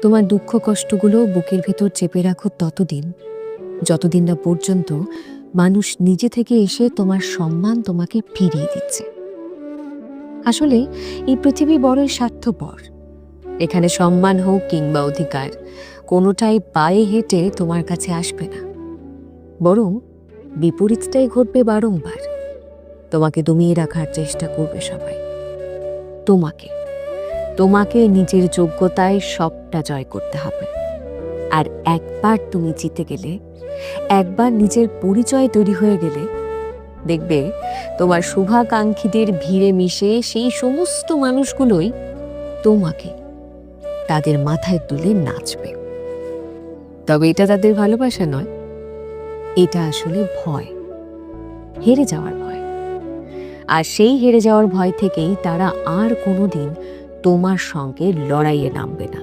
তোমার দুঃখ কষ্টগুলো বুকের ভেতর চেপে রাখো ততদিন, যতদিন না পর্যন্ত মানুষ নিজে থেকে এসে তোমার সম্মান তোমাকে ফিরিয়ে দিচ্ছে। আসলে এই পৃথিবী বড়ই স্বার্থপর। এখানে সম্মান হোক কিংবা অধিকার, কোনোটাই পায়ে হেঁটে তোমার কাছে আসবে না, বরং বিপরীতটাই ঘটবে বারংবার। তোমাকে দমিয়ে রাখার চেষ্টা করবে সবাই। তোমাকে তোমাকে নিজের যোগ্যতায় সবটা জয় করতে হবে। আর একবার তুমি জিতে গেলে, একবার নিজের পরিচয় তৈরি হয়ে গেলে, দেখবে তোমার শুভাকাঙ্ক্ষীদের ভিড়ে মিশে সেই সমস্ত মানুষগুলোই তোমাকে তাদের মাথায় তুলে নাচবে। তবে এটা তাদের ভালোবাসা নয়, এটা আসলে ভয়, হেরে যাওয়ার ভয়। আর সেই হেরে যাওয়ার ভয় থেকেই তারা আর কোনোদিন তোমার সঙ্গে লড়াইয়ে নামবে না।